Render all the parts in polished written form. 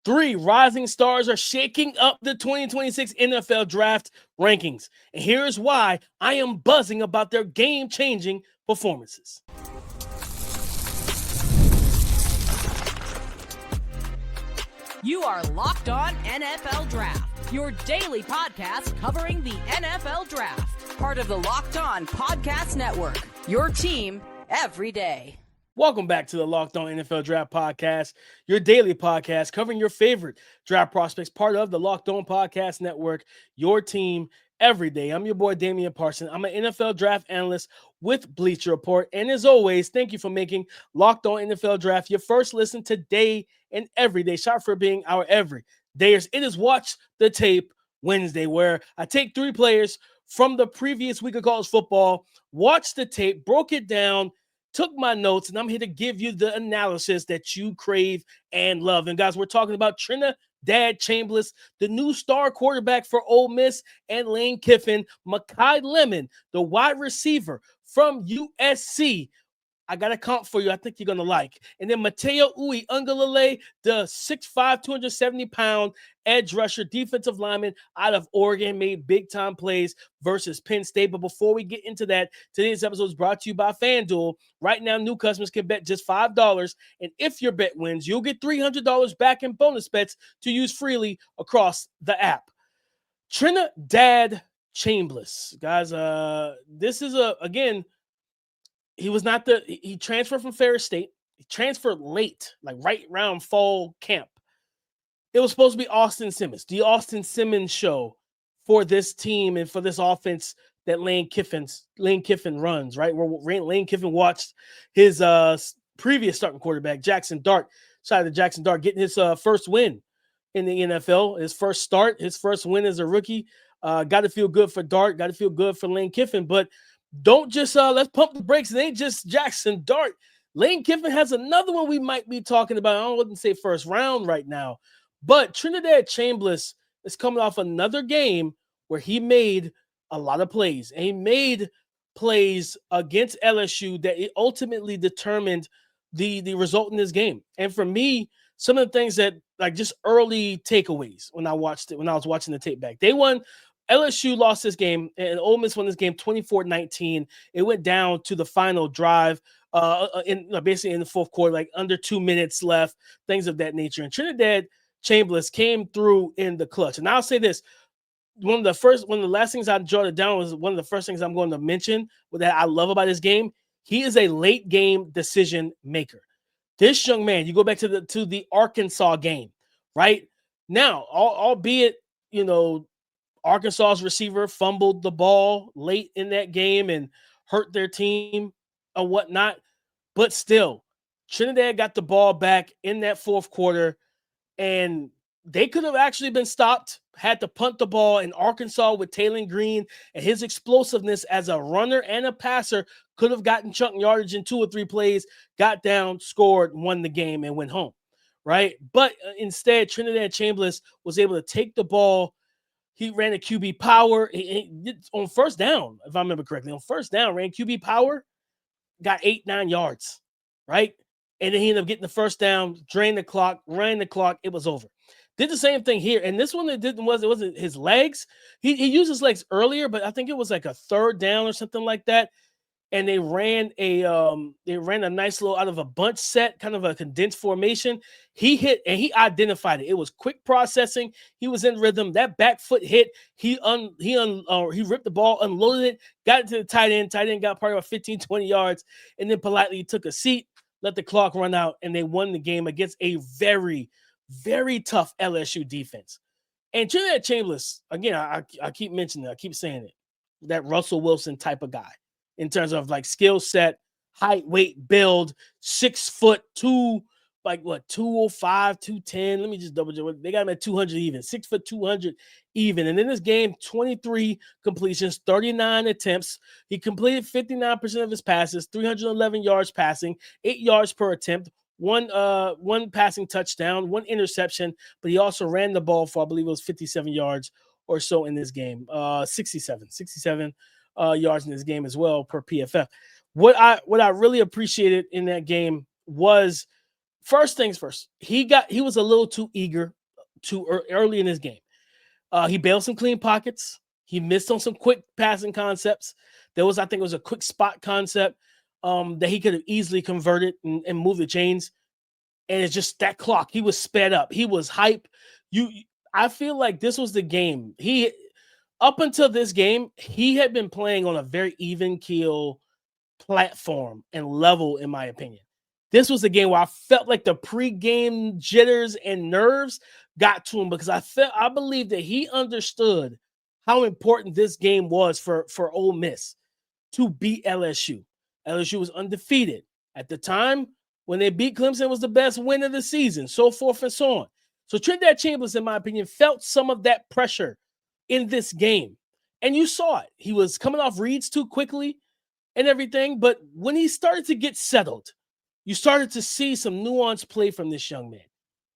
Three rising stars are shaking up the 2026 NFL Draft rankings. And here's why I am buzzing about their game-changing performances. You are Locked On NFL Draft, your daily podcast covering the NFL Draft. Part of the Locked On Podcast Network, your team every day. Welcome back to the Locked On NFL Draft Podcast, your daily podcast covering your favorite draft prospects, part of the Locked On Podcast Network, your team every day. I'm your boy, Damian Parson. I'm an NFL draft analyst with Bleacher Report. And as always, thank you for making Locked On NFL Draft your first listen today and every day. Shout out for being our everydayers. It is Watch the Tape Wednesday, where I take three players from the previous week of college football, watched the tape, broke it down, took my notes, and I'm here to give you the analysis that you crave and love. And guys, we're talking about Trinidad Chambliss, the new star quarterback for Ole Miss, and Lane Kiffin, Makai Lemon, the wide receiver from USC. I got a comp for you I think you're going to like. And then Matayo Uiagalelei, the 6'5", 270-pound edge rusher, defensive lineman out of Oregon, made big-time plays versus Penn State. But before we get into that, today's episode is brought to you by FanDuel. Right now, new customers can bet just $5. And if your bet wins, you'll get $300 back in bonus bets to use freely across the app. Trinidad Chambliss. Guys, this is, again, he transferred from Ferris State. He transferred late, like right around fall camp. It was supposed to be Austin Simmons, the Austin Simmons show for this team and for this offense that Lane Kiffin runs, right? Where Lane Kiffin watched his previous starting quarterback, Jackson Dart, getting his first win in the NFL, his first start, his first win as a rookie. Got to feel good for Dart, got to feel good for Lane Kiffin, but don't just let's pump the brakes. It ain't just Jackson Dart. Lane Kiffin has another one we might be talking about. I wouldn't say first round right now, but Trinidad Chambliss is coming off another game where he made a lot of plays. And he made plays against LSU that it ultimately determined the result in this game. And for me, some of the things that like just early takeaways when I was watching the tape back. They won. LSU lost this game, and Ole Miss won this game 24-19. It went down to the final drive, basically in the fourth quarter, like under 2 minutes left, things of that nature. And Trinidad Chambliss came through in the clutch. And I'll say this: one of the last things I jotted down was one of the first things I'm going to mention that I love about this game. He is a late game decision maker. This young man, you go back to the Arkansas game, right? Now, albeit Arkansas's receiver fumbled the ball late in that game and hurt their team or whatnot. But still, Trinidad got the ball back in that fourth quarter, and they could have actually been stopped, had to punt the ball, and Arkansas with Taylor Green and his explosiveness as a runner and a passer could have gotten chunk yardage in 2 or 3 plays, got down, scored, won the game, and went home, right? But instead, Trinidad Chambliss was able to take the ball. He ran a QB power on first down, if I remember correctly. On first down, ran QB power, got 8-9 yards, right? And then he ended up getting the first down, drained the clock, ran the clock. It was over. Did the same thing here. And this one it wasn't his legs. He used his legs earlier, but I think it was like a third down or something like that. And they ran a nice little out of a bunch set, kind of a condensed formation. He hit and he identified it. It was quick processing. He was in rhythm. That back foot hit. He ripped the ball, unloaded it, got it to the tight end. Tight end got probably about 15, 20 yards, and then politely took a seat, let the clock run out, and they won the game against a very, very tough LSU defense. And Trinidad Chambliss, again, I keep mentioning it. I keep saying it. That Russell Wilson type of guy. In terms of like skill set, height, weight, build, 6'2", 205, 210. Let me just double check. They got him at 200 even, 6 foot 200 even. And in this game, 23 completions, 39 attempts. He completed 59% of his passes, 311 yards passing, 8 yards per attempt, one passing touchdown, 1 interception. But he also ran the ball for, I believe it was 57 yards or so in this game. 67 yards in this game as well per PFF. What I really appreciated in that game was first things first, he was a little too eager too early in his game. He bailed some clean pockets. He missed on some quick passing concepts. There was, I think it was a quick spot concept that he could have easily converted and moved the chains. And it's just that clock. He was sped up. He was hype. I feel like this was the game. Up until this game, he had been playing on a very even keel platform and level, in my opinion. This was the game where I felt like the pregame jitters and nerves got to him because I believe that he understood how important this game was for Ole Miss to beat LSU. LSU was undefeated. At the time, when they beat Clemson, it was the best win of the season, so forth and so on. So Trinidad Chambliss, in my opinion, felt some of that pressure in this game. And you saw it. He was coming off reads too quickly and everything. But when he started to get settled, you started to see some nuanced play from this young man.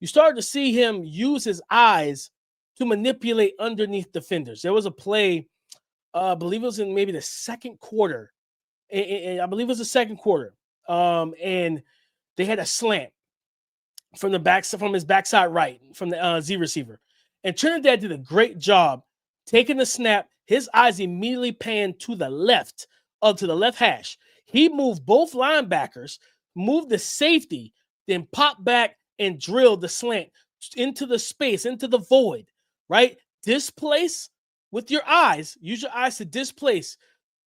You started to see him use his eyes to manipulate underneath defenders. There was a play, I believe it was in maybe the second quarter. I believe it was the second quarter. And they had a slant from his backside right, from the Z receiver. And Trinidad did a great job taking the snap. His eyes immediately panned to the left, to the left hash. He moved both linebackers, moved the safety, then popped back and drilled the slant into the space, into the void, right? Displace with your eyes. Use your eyes to displace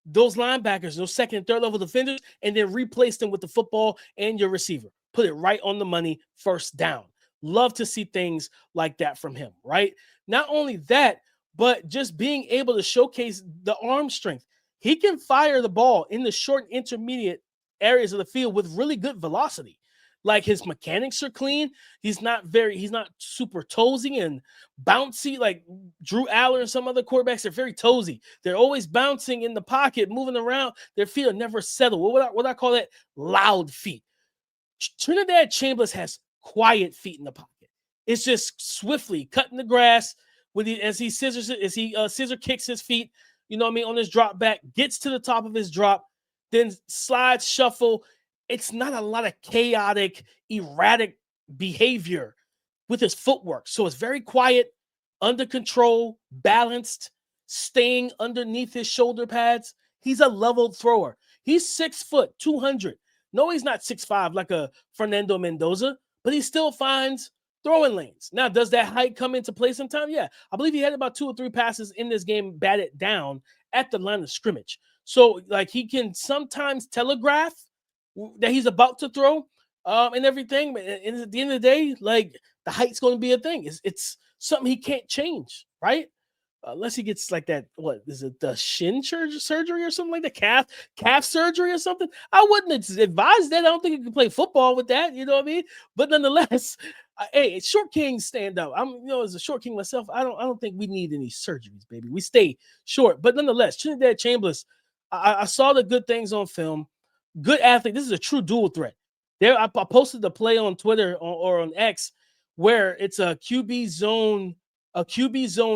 those linebackers, those second and third level defenders, and then replace them with the football and your receiver. Put it right on the money, first down. Love to see things like that from him, right? Not only that, but just being able to showcase the arm strength. He can fire the ball in the short and intermediate areas of the field with really good velocity. Like his mechanics are clean. He's not super toesy and bouncy like Drew Aller and some other quarterbacks. They're very toesy. They're always bouncing in the pocket, moving around. Their feet are never settled. What I call that? Loud feet. Trinidad Chambliss has quiet feet in the pocket. It's just swiftly cutting the grass as he scissor kicks his feet, you know what I mean, on his drop back, gets to the top of his drop, then slides, shuffle. It's not a lot of chaotic, erratic behavior with his footwork. So it's very quiet, under control, balanced, staying underneath his shoulder pads. He's a leveled thrower. He's 6 foot, 200. No, he's not 6'5" like a Fernando Mendoza, but he still finds throwing lanes. Now, does that height come into play sometime? Yeah. I believe he had about 2 or 3 passes in this game batted down at the line of scrimmage. So, like, he can sometimes telegraph that he's about to throw and everything. But at the end of the day, like, the height's going to be a thing. It's something he can't change, right? Unless he gets like that, what is it, the shin surgery or something like that, calf surgery or something. I wouldn't advise that. I don't think he can play football with that. You know what I mean? But nonetheless, hey, short kings stand out. As a short king myself, I don't think we need any surgeries, baby. We stay short. But nonetheless, Trinidad Chambliss, I saw the good things on film. Good athlete. This is a true dual threat. There, I posted the play on Twitter or on X where it's a QB zone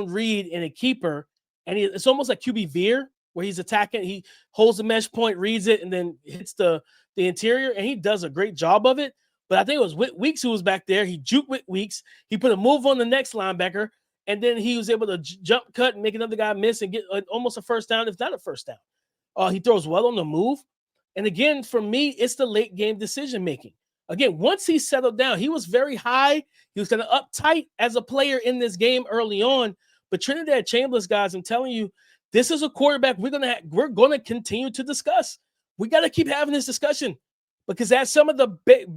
read and a keeper, and it's almost like QB veer where he's attacking. He holds the mesh point, reads it, and then hits the interior, and he does a great job of it. But I think it was Weeks who was back there. He juked with Weeks. He put a move on the next linebacker, and then he was able to jump cut and make another guy miss and get almost a first down, if not a first down. He throws well on the move. And again, for me, it's the late game decision making. Again, once he settled down, he was very high. He was kind of uptight as a player in this game early on. But Trinidad Chambliss, guys, I'm telling you, this is a quarterback we're gonna continue to discuss. We got to keep having this discussion because that's some of the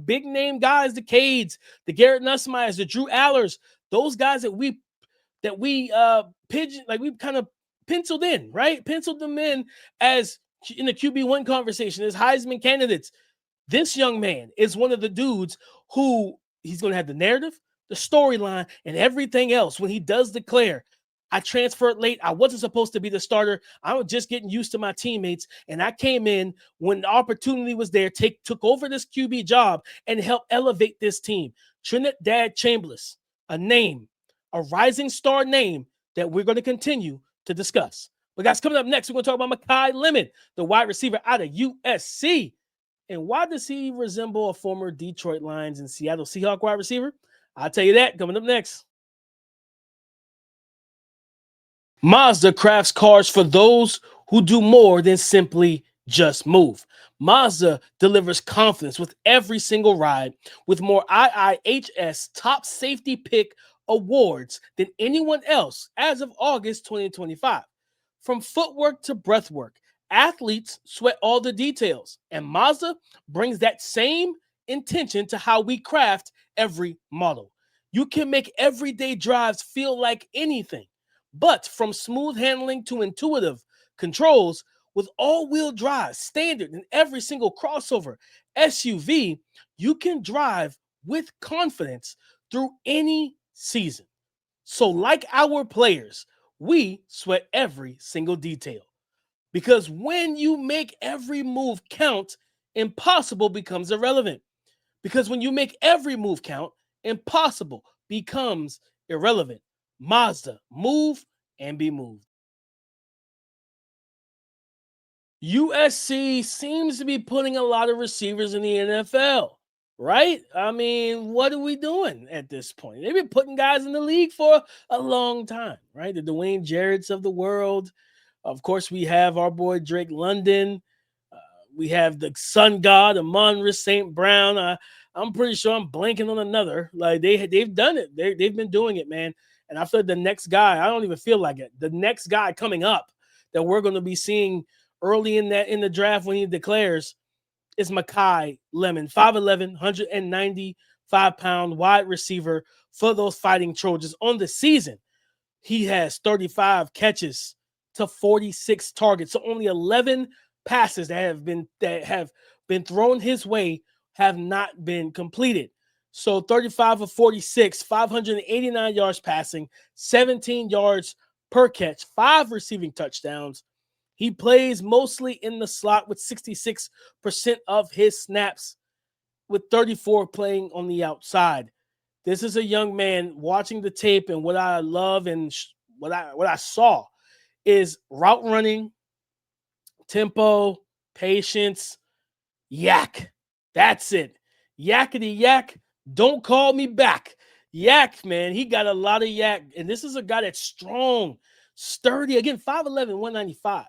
big name guys, the Cades, the Garrett Nussmeyers, the Drew Allers, those guys that we kind of penciled in, right? Penciled them in as in the QB1 conversation as Heisman candidates. This young man is one of the dudes who he's going to have the narrative, the storyline, and everything else. When he does declare, I transferred late. I wasn't supposed to be the starter. I was just getting used to my teammates. And I came in when the opportunity was there, took over this QB job and helped elevate this team. Trinidad Chambliss, a name, a rising star name that we're going to continue to discuss. But guys, coming up next, we're going to talk about Makai Lemon, the wide receiver out of USC. And why does he resemble a former Detroit Lions and Seattle Seahawks wide receiver? I'll tell you that coming up next. Mazda crafts cars for those who do more than simply just move. Mazda delivers confidence with every single ride, with more IIHS top safety pick awards than anyone else as of August 2025. From footwork to breathwork, athletes sweat all the details, and Mazda brings that same intention to how we craft every model. You can make everyday drives feel like anything. But from smooth handling to intuitive controls, with all-wheel drive standard in every single crossover SUV, you can drive with confidence through any season. So like our players, we sweat every single detail. Because when you make every move count, impossible becomes irrelevant. Because when you make every move count, impossible becomes irrelevant. Mazda, move and be moved. USC seems to be putting a lot of receivers in the NFL, right? I mean, what are we doing at this point? They've been putting guys in the league for a long time, right? The Dwayne Jarretts of the world. Of course, we have our boy Drake London. We have the Sun God, Amon-Ra St. Brown. I'm pretty sure I'm blanking on another. Like they've done it. They've been doing it, man. And I feel like the next guy, I don't even feel like it. The next guy coming up that we're going to be seeing early in the draft when he declares is Makai Lemon, 5'11", 195-pound wide receiver for those Fighting Trojans on the season. He has 35 catches to 46 targets. So only 11 passes that have been thrown his way have not been completed. So 35 of 46, 589 yards passing, 17 yards per catch, 5 receiving touchdowns. He plays mostly in the slot with 66% of his snaps, with 34 playing on the outside. This is a young man watching the tape, and what I love and what I saw is route running, tempo, patience, yak. That's it. Yakety yak. Don't call me back. Yak, man. He got a lot of yak. And this is a guy that's strong, sturdy. Again, 5'11", 195,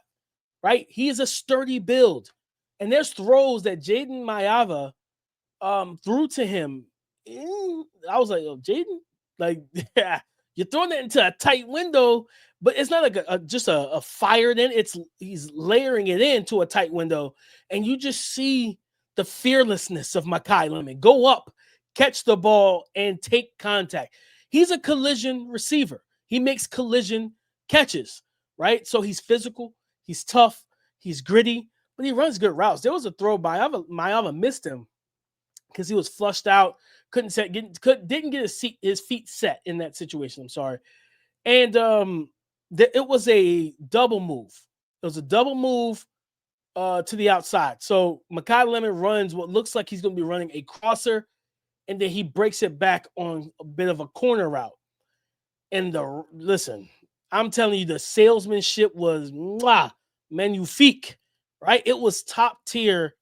right? He is a sturdy build. And there's throws that Jaden Mayava threw to him. I was like, oh, Jaden, like, yeah, you're throwing it into a tight window, but it's not like just a fired in. He's layering it into a tight window, and you just see the fearlessness of Makai Lemon. Go up, catch the ball, and take contact. He's a collision receiver. He makes collision catches, right? So he's physical, he's tough, he's gritty, but he runs good routes. There was a throw by Mayava missed him because he was flushed out, didn't get his feet set in that situation. I'm sorry. And it was a double move. It was a double move to the outside. So Makai Lemon runs what looks like he's going to be running a crosser, and then he breaks it back on a bit of a corner route. And listen, I'm telling you, the salesmanship was magnifique, right? It was top tier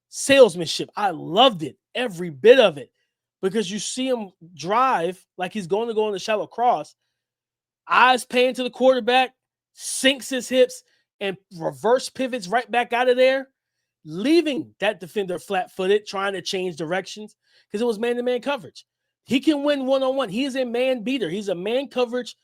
salesmanship. I loved it, every bit of it, because you see him drive like he's going to go on the shallow cross, eyes paying to the quarterback, sinks his hips, and reverse pivots right back out of there, leaving that defender flat-footed, trying to change directions because it was man-to-man coverage. He can win one-on-one. He is a man beater. He's a man coverage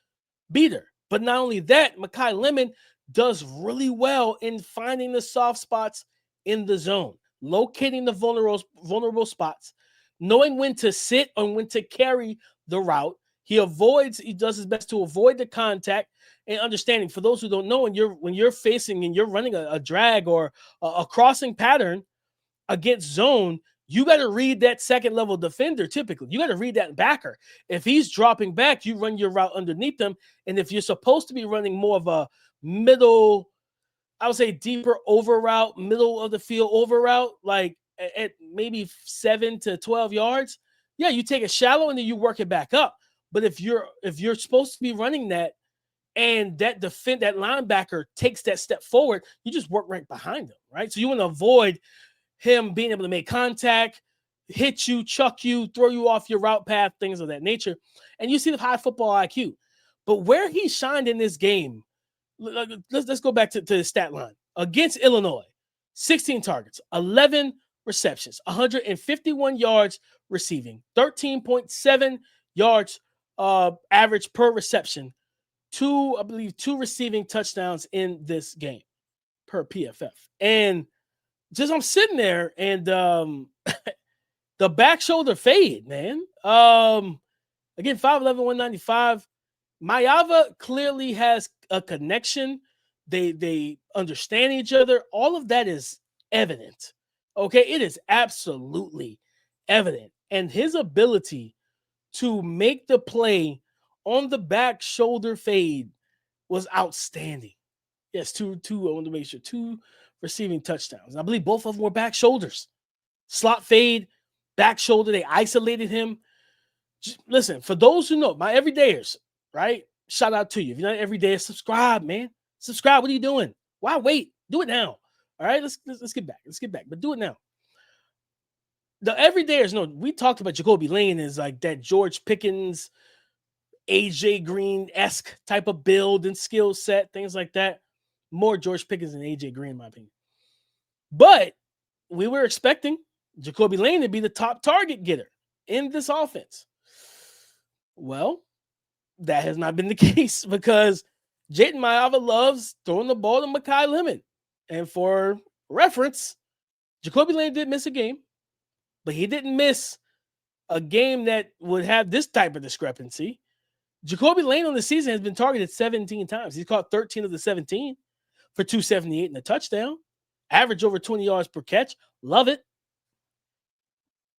beater. But not only that, Makai Lemon does really well in finding the soft spots in the zone, locating the vulnerable spots, knowing when to sit and when to carry the route. He does his best to avoid the contact, and understanding, for those who don't know, when you're facing and you're running a drag or a crossing pattern against zone, you got to read that second level defender. Typically, you got to read that backer. If he's dropping back, you run your route underneath them. And if you're supposed to be running more of a middle, I would say deeper over route, middle of the field over route, like at maybe 7 to 12 yards, yeah, you take it shallow and then you work it back up. But if you're supposed to be running that, and that linebacker takes that step forward, you just work right behind them, right? So you want to avoid him being able to make contact, hit you, chuck you, throw you off your route path, things of that nature. And you see the high football IQ. But where he shined in this game, let's go back to the stat line. Against Illinois, 16 targets, 11 receptions, 151 yards receiving, 13.7 yards average per reception, two receiving touchdowns in this game per PFF. And just I'm sitting there and the back shoulder fade, man. Again, 5'11", 195. Mayava clearly has a connection. They understand each other. All of that is evident. Okay, it is absolutely evident. And his ability to make the play on the back shoulder fade was outstanding. Yes, two. I want to make sure 2 receiving touchdowns. I believe both of them were back shoulders. Slot fade, back shoulder. They isolated him. Listen, for those who know, my everydayers, right? Shout out to you. If you're not everyday, subscribe, man. Subscribe. What are you doing? Why wait? Do it now. All right, let's get back. Let's get back, but do it now. The everydayers know we talked about Jacoby Lane as like that George Pickens, AJ Green-esque type of build and skill set, things like that. More George Pickens than AJ Green, in my opinion. But we were expecting Jacoby Lane to be the top target getter in this offense. Well, that has not been the case because Jayden Mayava loves throwing the ball to Makai Lemon. And for reference, Jacoby Lane did miss a game, but he didn't miss a game that would have this type of discrepancy. Jacoby Lane on the season has been targeted 17 times. He's caught 13 of the 17 for 278 and a touchdown. Average over 20 yards per catch. Love it.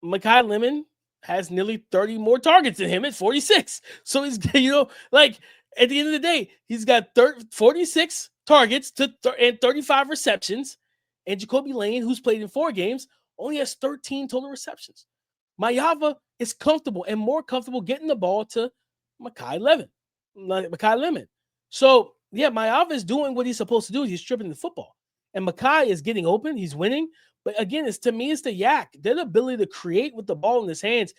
Makai Lemon has nearly 30 more targets than him at 46. So he's, like at the end of the day, he's got 46 targets and 35 receptions. And Jacoby Lane, who's played in 4 games, only has 13 total receptions. Mayava is comfortable and more comfortable getting the ball to Makai Lemon. So, yeah, Mayava is doing what he's supposed to do. He's stripping the football. And Makai is getting open. He's winning. But again, to me, it's the yak. Their ability to create with the ball in his hands.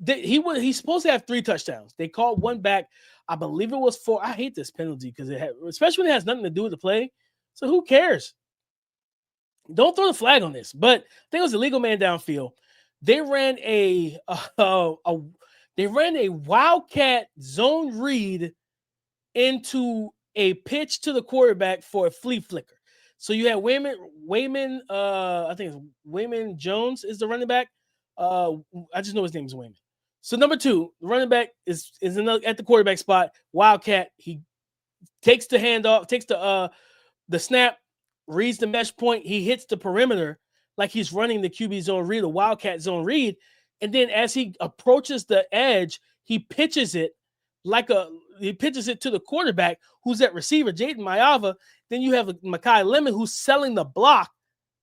He's supposed to have 3 touchdowns. They called one back. I believe it was 4. I hate this penalty because especially when it has nothing to do with the play. So who cares? Don't throw the flag on this. But I think it was a legal man downfield. They ran a wildcat zone read into a pitch to the quarterback for a flea flicker. So you had Wayman, I think it's Wayman Jones is the running back. I just know his name is Wayman. So number 2, the running back is at the quarterback spot. Wildcat, he takes the handoff, takes the snap, reads the mesh point. He hits the perimeter like he's running the QB zone read, a Wildcat zone read. And then as he approaches the edge, he pitches it to the quarterback who's at receiver, Jayden Mayava. Then you have Makai Lemon who's selling the block,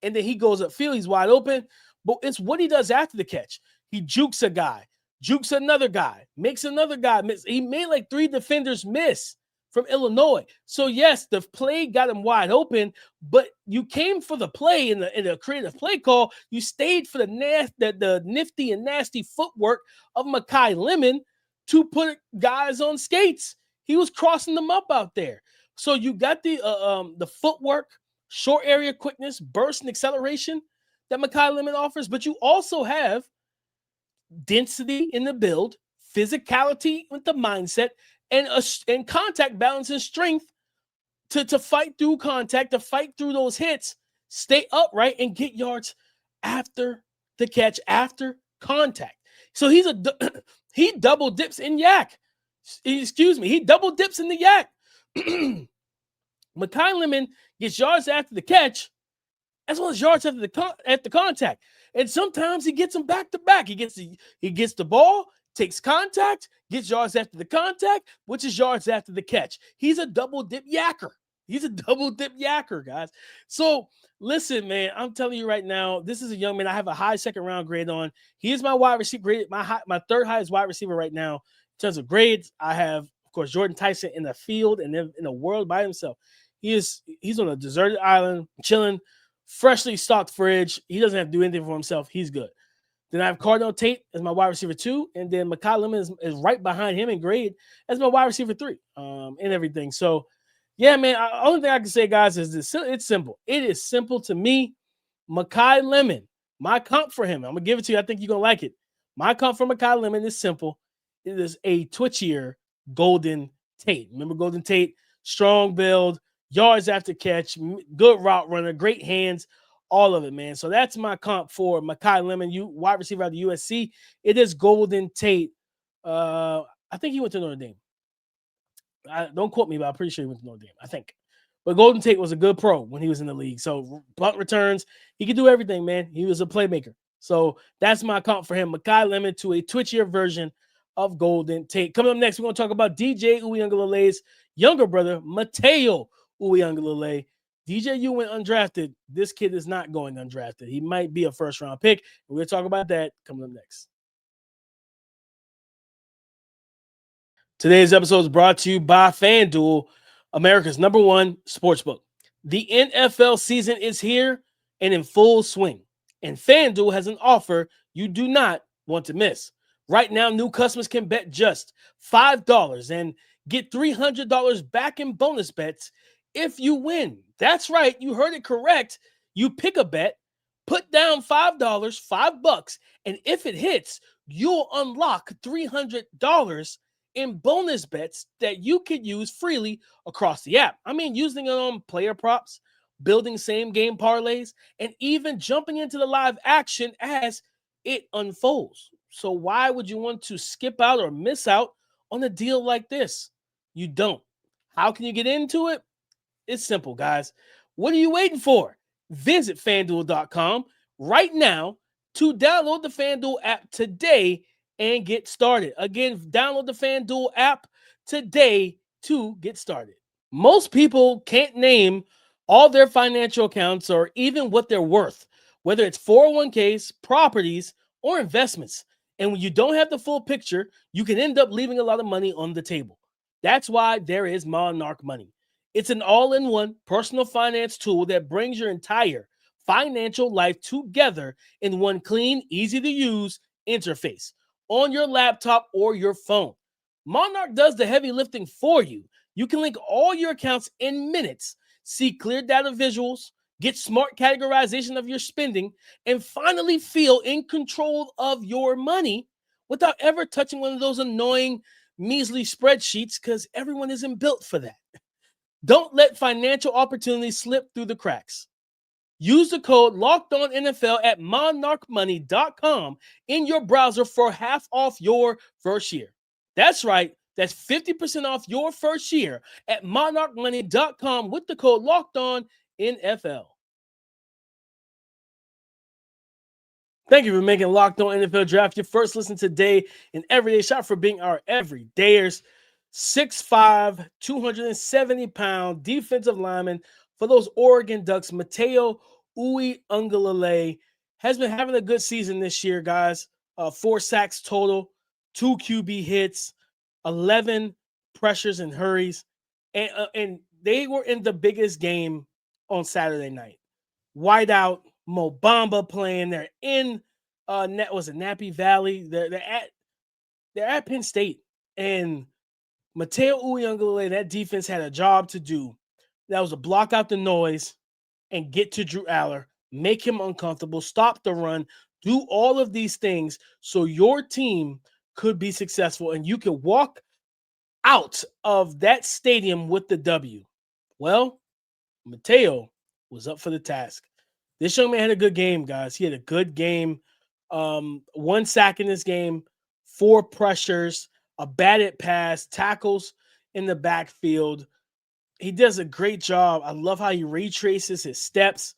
and then he goes upfield. He's wide open. But it's what he does after the catch. He jukes a guy, jukes another guy, makes another guy miss. He made like 3 defenders miss from Illinois. So, yes, the play got him wide open, but you came for the play in the creative play call. You stayed for the nifty and nasty footwork of Makai Lemon to put guys on skates. He was crossing them up out there. So you got the footwork, short area quickness, burst and acceleration that Makai Lemon offers, but you also have density in the build, physicality with the mindset, and contact balance and strength to fight through contact, to fight through those hits, stay upright, and get yards after the catch, after contact. So he double dips in yak. Excuse me. He double dips in the yak. Makai Lemon gets yards after the catch, as well as yards after the contact. And sometimes he gets them back to back. He gets the ball, takes contact, gets yards after the contact, which is yards after the catch. He's a double dip yacker. Guys. So listen, man, I'm telling you right now, this is a young man I have a high second round grade on. He is my wide receiver grade, my third highest wide receiver right now in terms of grades. I have, of course, Jordan Tyson in the field and in the world by himself. He's on a deserted island, chilling freshly stocked fridge. He doesn't have to do anything for himself. He's good. Then I have Cardinal Tate as my wide receiver 2, and then Makai Lemon is right behind him in grade as my wide receiver 3, and everything. So, yeah, man, only thing I can say, guys, is this: it's simple. It is simple to me. Makai Lemon, my comp for him, I'm going to give it to you. I think you're going to like it. My comp for Makai Lemon is simple. It is a twitchier Golden Tate. Remember Golden Tate? Strong build, yards after catch, good route runner, great hands, all of it, man. So that's my comp for Makai Lemon, wide receiver out of USC. It is Golden Tate. I think he went to Notre Dame. Don't quote me, but I'm pretty sure he went to Notre Dame, I think. But Golden Tate was a good pro when he was in the league. So punt returns, he could do everything, man. He was a playmaker. So that's my comp for him. Makai Lemon to a twitchier version of Golden Tate. Coming up next, we're going to talk about DJ Uiagalelei's younger brother, Matayo Uiagalelei. DJU went undrafted. This kid is not going undrafted. He might be a first-round pick. We're going to talk about that coming up next. Today's episode is brought to you by FanDuel, America's #1 sportsbook. The NFL season is here and in full swing, and FanDuel has an offer you do not want to miss. Right now, new customers can bet just $5 and get $300 back in bonus bets if you win. That's right, you heard it correct. You pick a bet, put down $5, $5, and if it hits, you'll unlock $300 in bonus bets that you could use freely across the app. I mean, using it on player props, building same game parlays, and even jumping into the live action as it unfolds. So why would you want to skip out or miss out on a deal like this? You don't. How can you get into it? It's simple, guys. What are you waiting for? Visit FanDuel.com right now to download the FanDuel app today and get started. Again, download the FanDuel app today to get started. Most people can't name all their financial accounts or even what they're worth, whether it's 401ks, properties, or investments. And when you don't have the full picture, you can end up leaving a lot of money on the table. That's why there is Monarch Money. It's an all-in-one personal finance tool that brings your entire financial life together in one clean, easy-to-use interface on your laptop or your phone. Monarch does the heavy lifting for you. You can link all your accounts in minutes, see clear data visuals, get smart categorization of your spending, and finally feel in control of your money without ever touching one of those annoying, measly spreadsheets because everyone isn't built for that. Don't let financial opportunities slip through the cracks. Use the code LOCKEDONNFL at monarchmoney.com in your browser for half off your first year. That's right. That's 50% off your first year at monarchmoney.com with the code LOCKEDONNFL. Thank you for making Locked On NFL Draft your first listen today and everyday shot for being our everydayers. 6'5", 270-pound defensive lineman for those Oregon Ducks, Matayo Uiagalelei, has been having a good season this year, guys. 4 sacks total, 2 QB hits, 11 pressures and hurries. And they were in the biggest game on Saturday night. Whiteout, Mo Bamba playing. They're in Nappy Valley. They're at Penn State. And Matayo Uiagalelei, that defense had a job to do. That was to block out the noise and get to Drew Aller, make him uncomfortable, stop the run, do all of these things so your team could be successful and you could walk out of that stadium with the W. Well, Matayo was up for the task. This young man had a good game, guys. He had a good game. 1 sack in this game, 4 pressures, a batted pass, tackles in the backfield. He does a great job. I love how he retraces his steps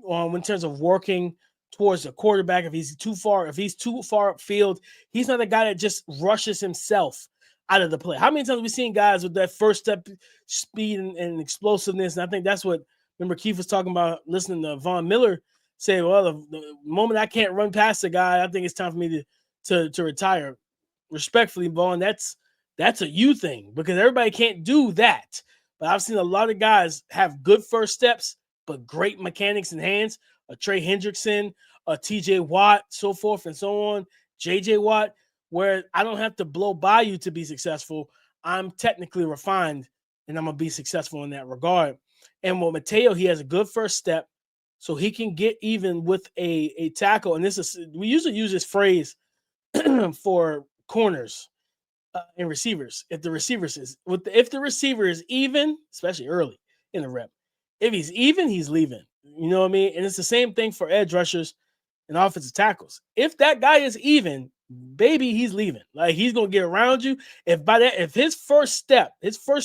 in terms of working towards the quarterback. If he's too far upfield, he's not a guy that just rushes himself out of the play. How many times have we seen guys with that first step speed and explosiveness? And I think that's what, remember Keith was talking about, listening to Von Miller say, well, the moment I can't run past a guy, I think it's time for me to retire. Respectfully, Vaughn, that's a you thing because everybody can't do that. But I've seen a lot of guys have good first steps, but great mechanics and hands, a Trey Hendrickson, a TJ Watt, so forth and so on, JJ Watt, where I don't have to blow by you to be successful. I'm technically refined, and I'm going to be successful in that regard. And with Matayo, he has a good first step, so he can get even with a tackle. And we usually use this phrase for corners and receivers. If the receiver is even, especially early in the rep, if he's even, he's leaving. You know what I mean? And it's the same thing for edge rushers and offensive tackles. If that guy is even, baby, he's leaving. Like, he's gonna get around you. If his first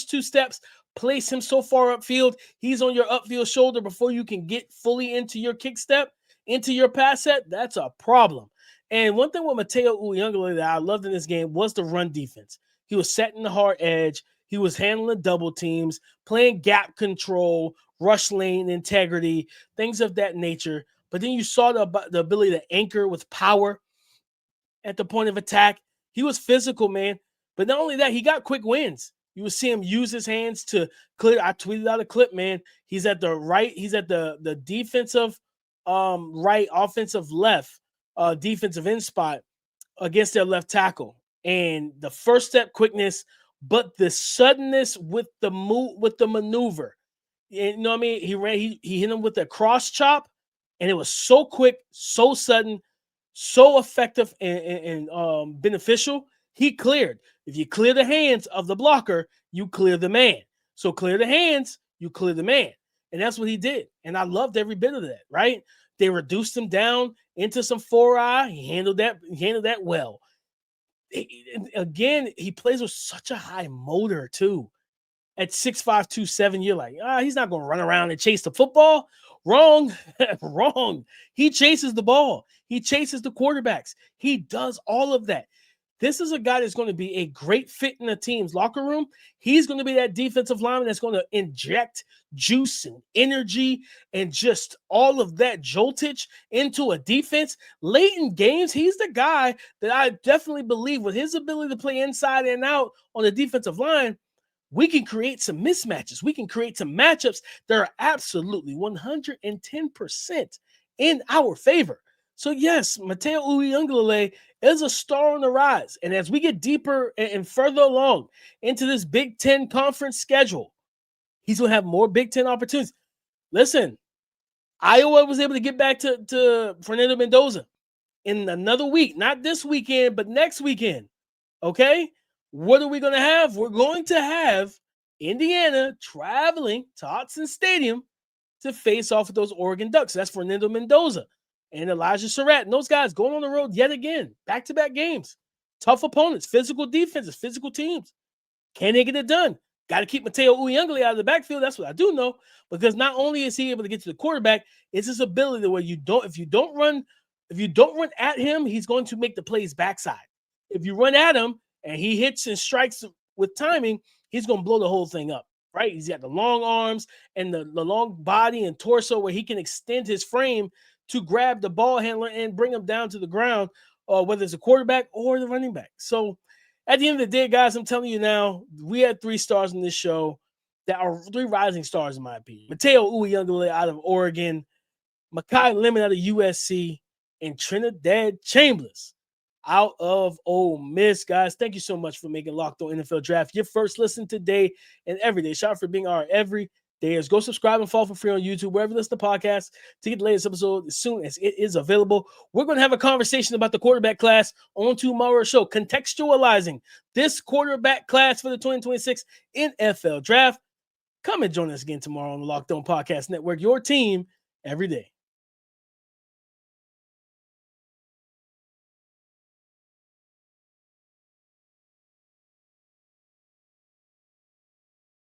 2 steps place him so far upfield, he's on your upfield shoulder before you can get fully into your kick step, into your pass set, that's a problem. And one thing with Matayo Uiagalelei that I loved in this game was the run defense. He was setting the hard edge. He was handling double teams, playing gap control, rush lane integrity, things of that nature. But then you saw the ability to anchor with power at the point of attack. He was physical, man. But not only that, he got quick wins. You would see him use his hands to clear. I tweeted out a clip, man. He's at the right. He's at the defensive right, offensive left, defensive end spot against their left tackle. And the first step quickness, but the suddenness with the maneuver. You know what I mean? He hit him with a cross chop, and it was so quick, so sudden, so effective and beneficial. He cleared. If you clear the hands of the blocker, you clear the man. So clear the hands, you clear the man. And that's what he did. And I loved every bit of that, right? They reduced him down into some 4-eye. He handled that well. Again, he plays with such a high motor too. At 6'5", 270, you're like, he's not going to run around and chase the football. Wrong. Wrong. He chases the ball. He chases the quarterbacks. He does all of that. This is a guy that's going to be a great fit in the team's locker room. He's going to be that defensive lineman that's going to inject juice and energy and just all of that joltage into a defense. Late in games, he's the guy that I definitely believe with his ability to play inside and out on the defensive line, we can create some mismatches. We can create some matchups that are absolutely 110% in our favor. So yes, Matayo Uiagalelei is a star on the rise. And as we get deeper and further along into this Big Ten conference schedule, he's going to have more Big Ten opportunities. Listen, Iowa was able to get back to Fernando Mendoza in another week. Not this weekend, but next weekend. Okay? What are we going to have? We're going to have Indiana traveling to Autzen Stadium to face off with those Oregon Ducks. That's Fernando Mendoza and Elijah Surratt. And those guys going on the road yet again. Back-to-back games. Tough opponents. Physical defenses. Physical teams. Can they get it done? Got to keep Matayo Uiagalelei out of the backfield. That's what I do know. Because not only is he able to get to the quarterback, it's his ability where if you don't run at him, he's going to make the plays backside. If you run at him and he hits and strikes with timing, he's going to blow the whole thing up, right? He's got the long arms and the long body and torso where he can extend his frame to grab the ball handler and bring him down to the ground, whether it's a quarterback or the running back. So at the end of the day, guys, I'm telling you now, we had 3 stars in this show that are 3 rising stars, in my opinion. Matayo Uiagalelei out of Oregon, Makai Lemon out of USC, and Trinidad Chambliss out of Ole Miss. Guys, thank you so much for making Locked On NFL Draft your first listen today and every day. Shout out for being our everydayers. Go subscribe and follow for free on YouTube, wherever you listen to podcasts, to get the latest episode as soon as it is available. We're going to have a conversation about the quarterback class on tomorrow's show, contextualizing this quarterback class for the 2026 NFL Draft. Come and join us again tomorrow on the Locked On Podcast Network, your team every day.